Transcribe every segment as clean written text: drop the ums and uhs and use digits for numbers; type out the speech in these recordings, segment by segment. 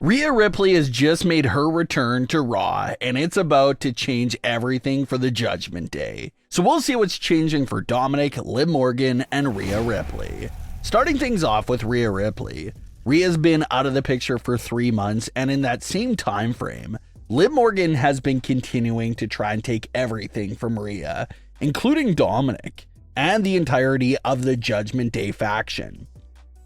Rhea Ripley has just made her return to Raw, and it's about to change everything for the Judgment Day. So we'll see what's changing for Dominik, Liv Morgan, and Rhea Ripley. Starting things off with Rhea Ripley. Rhea's been out of the picture for 3 months, and in that same time frame, Liv Morgan has been continuing to try and take everything from Rhea, including Dominik, and the entirety of the Judgment Day faction.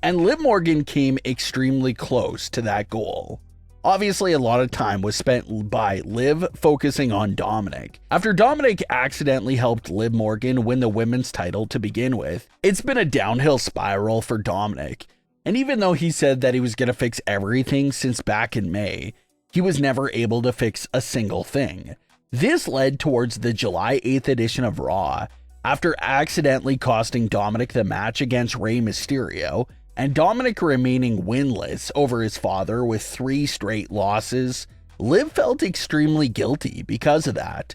And Liv Morgan came extremely close to that goal. Obviously, a lot of time was spent by Liv focusing on Dominik. After Dominik accidentally helped Liv Morgan win the women's title to begin with, it's been a downhill spiral for Dominik. And even though he said that he was going to fix everything since back in May, he was never able to fix a single thing. This led towards the July 8th edition of Raw, after accidentally costing Dominik the match against Rey Mysterio, and Dominik remaining winless over his father with 3 straight losses. Liv felt extremely guilty because of that.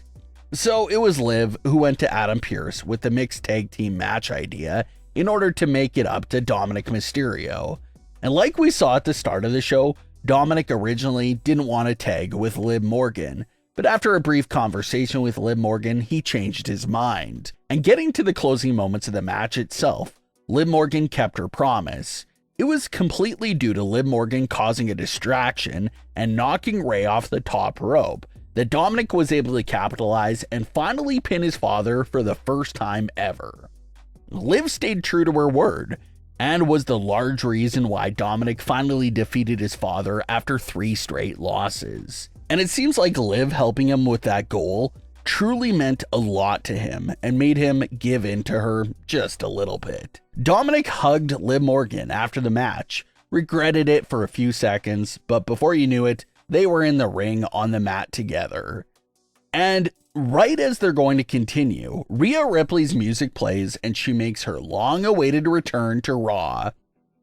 So it was Liv who went to Adam Pearce with the mixed tag team match idea in order to make it up to Dominik Mysterio. And like we saw at the start of the show, Dominik originally didn't want to tag with Liv Morgan, but after a brief conversation with Liv Morgan, he changed his mind. And getting to the closing moments of the match itself, Liv Morgan kept her promise. It was completely due to Liv Morgan causing a distraction and knocking Rey off the top rope that Dominik was able to capitalize and finally pin his father for the first time ever. Liv stayed true to her word and was the large reason why Dominik finally defeated his father after 3 straight losses. And it seems like Liv helping him with that goal truly meant a lot to him and made him give in to her just a little bit. Dominik hugged Liv Morgan after the match, regretted it for a few seconds, but before you knew it, they were in the ring on the mat together. And right as they're going to continue, Rhea Ripley's music plays and she makes her long-awaited return to Raw.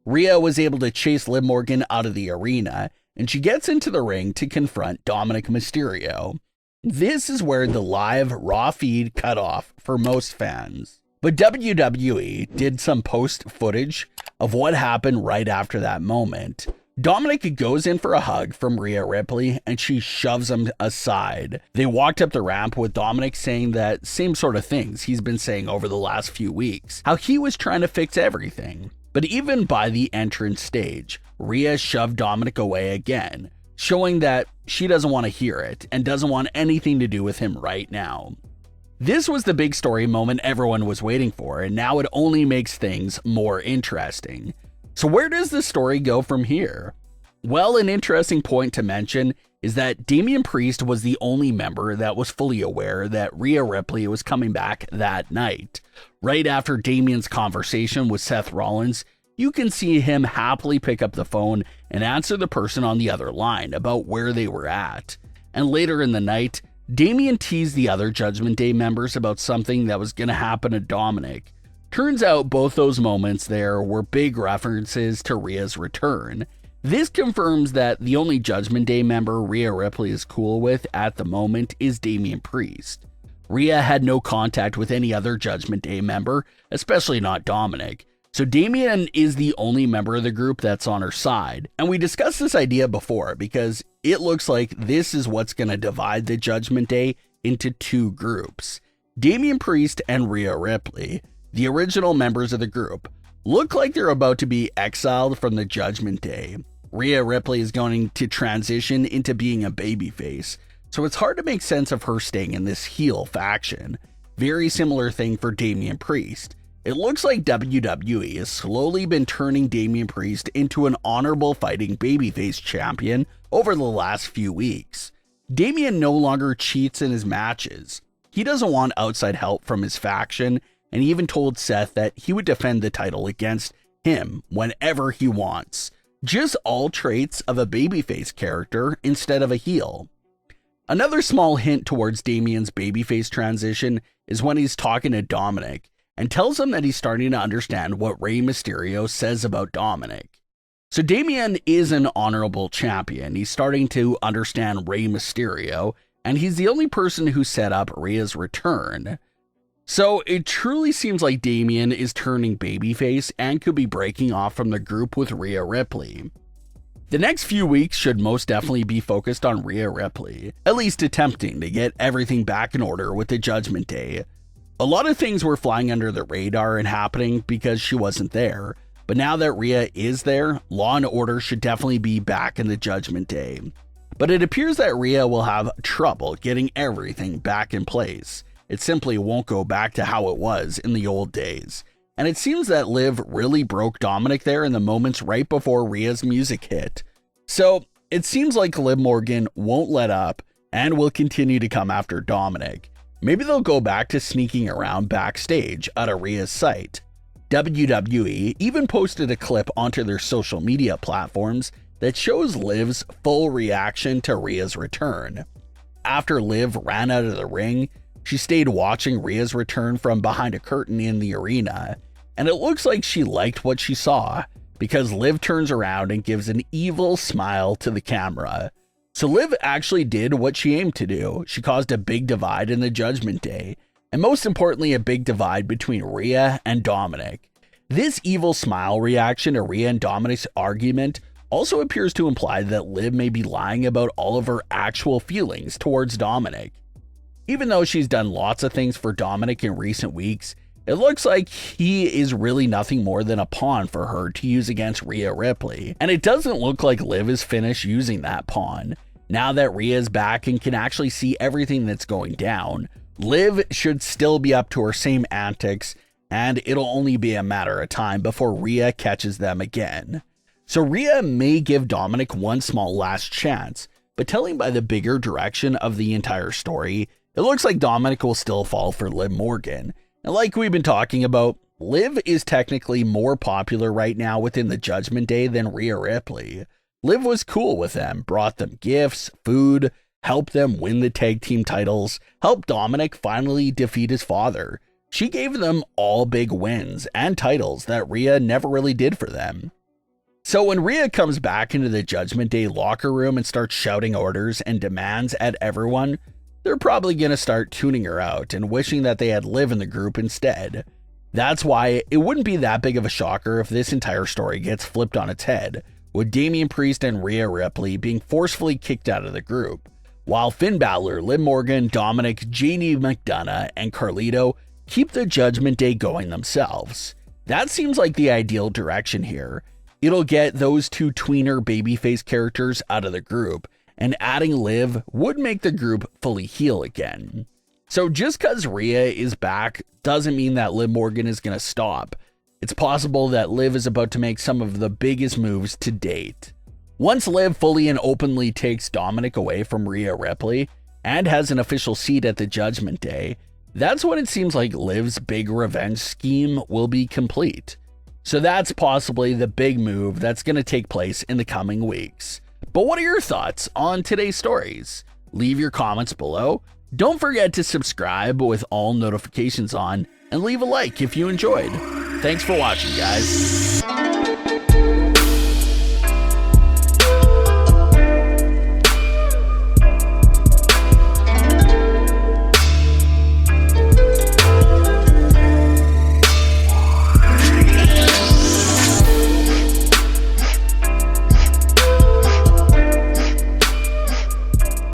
Rhea was able to chase Liv Morgan out of the arena, and she gets into the ring to confront Dominik Mysterio. This is where the live Raw feed cut off for most fans. But WWE did some post footage of what happened right after that moment. Dominik goes in for a hug from Rhea Ripley and she shoves him aside. They walked up the ramp with Dominik saying that same sort of things he's been saying over the last few weeks, how he was trying to fix everything. But even by the entrance stage, Rhea shoved Dominik away again, showing that she doesn't want to hear it and doesn't want anything to do with him right now. This was the big story moment everyone was waiting for, and now it only makes things more interesting. So where does the story go from here? Well, an interesting point to mention is that Damian Priest was the only member that was fully aware that Rhea Ripley was coming back that night. Right after Damian's conversation with Seth Rollins, you can see him happily pick up the phone and answer the person on the other line about where they were at. And later in the night, Damian teased the other Judgment Day members about something that was going to happen to Dominik. Turns out both those moments there were big references to Rhea's return. This confirms that the only Judgment Day member Rhea Ripley is cool with at the moment is Damian Priest. Rhea had no contact with any other Judgment Day member, especially not Dominik. So Damian is the only member of the group that's on her side. And we discussed this idea before because it looks like this is what's going to divide the Judgment Day into 2 groups. Damian Priest and Rhea Ripley, the original members of the group, look like they're about to be exiled from the Judgment Day. Rhea Ripley is going to transition into being a babyface, so it's hard to make sense of her staying in this heel faction. Very similar thing for Damian Priest. It looks like WWE has slowly been turning Damian Priest into an honorable fighting babyface champion over the last few weeks. Damian no longer cheats in his matches. He doesn't want outside help from his faction, and he even told Seth that he would defend the title against him whenever he wants. Just all traits of a babyface character instead of a heel. Another small hint towards Damian's babyface transition is when he's talking to Dominik and tells him that he's starting to understand what Rey Mysterio says about Dominik. So Damian is an honorable champion. He's starting to understand Rey Mysterio, and he's the only person who set up Rhea's return. So it truly seems like Damian is turning babyface and could be breaking off from the group with Rhea Ripley. The next few weeks should most definitely be focused on Rhea Ripley, at least attempting to get everything back in order with the Judgment Day. A lot of things were flying under the radar and happening because she wasn't there, but now that Rhea is there, law and order should definitely be back in the Judgment Day. But it appears that Rhea will have trouble getting everything back in place. It simply won't go back to how it was in the old days. And it seems that Liv really broke Dominik there in the moments right before Rhea's music hit. So it seems like Liv Morgan won't let up and will continue to come after Dominik. Maybe they'll go back to sneaking around backstage out of Rhea's sight. WWE even posted a clip onto their social media platforms that shows Liv's full reaction to Rhea's return. After Liv ran out of the ring, she stayed watching Rhea's return from behind a curtain in the arena, and it looks like she liked what she saw, because Liv turns around and gives an evil smile to the camera. So Liv actually did what she aimed to do. She caused a big divide in the Judgment Day, and most importantly a big divide between Rhea and Dominik. This evil smile reaction to Rhea and Dominik's argument also appears to imply that Liv may be lying about all of her actual feelings towards Dominik. Even though she's done lots of things for Dominik in recent weeks, it looks like he is really nothing more than a pawn for her to use against Rhea Ripley. And it doesn't look like Liv is finished using that pawn. Now that Rhea's back and can actually see everything that's going down, Liv should still be up to her same antics, and it'll only be a matter of time before Rhea catches them again. So Rhea may give Dominik one small last chance, but telling by the bigger direction of the entire story, it looks like Dominik will still fall for Liv Morgan. And like we've been talking about, Liv is technically more popular right now within the Judgment Day than Rhea Ripley. Liv was cool with them, brought them gifts, food, helped them win the tag team titles, helped Dominik finally defeat his father. She gave them all big wins and titles that Rhea never really did for them. So when Rhea comes back into the Judgment Day locker room and starts shouting orders and demands at everyone, they're probably going to start tuning her out and wishing that they had Liv in the group instead. That's why it wouldn't be that big of a shocker if this entire story gets flipped on its head, with Damian Priest and Rhea Ripley being forcefully kicked out of the group, while Finn Balor, Liv Morgan, Dominik, JD McDonough, and Carlito keep the Judgment Day going themselves. That seems like the ideal direction here. It'll get those two tweener babyface characters out of the group, and adding Liv would make the group fully heel again. So just because Rhea is back doesn't mean that Liv Morgan is going to stop. It's possible that Liv is about to make some of the biggest moves to date. Once Liv fully and openly takes Dominik away from Rhea Ripley and has an official seat at the Judgment Day, that's when it seems like Liv's big revenge scheme will be complete. So that's possibly the big move that's going to take place in the coming weeks. But what are your thoughts on today's stories? Leave your comments below. Don't forget to subscribe with all notifications on and leave a like if you enjoyed. Thanks for watching, guys.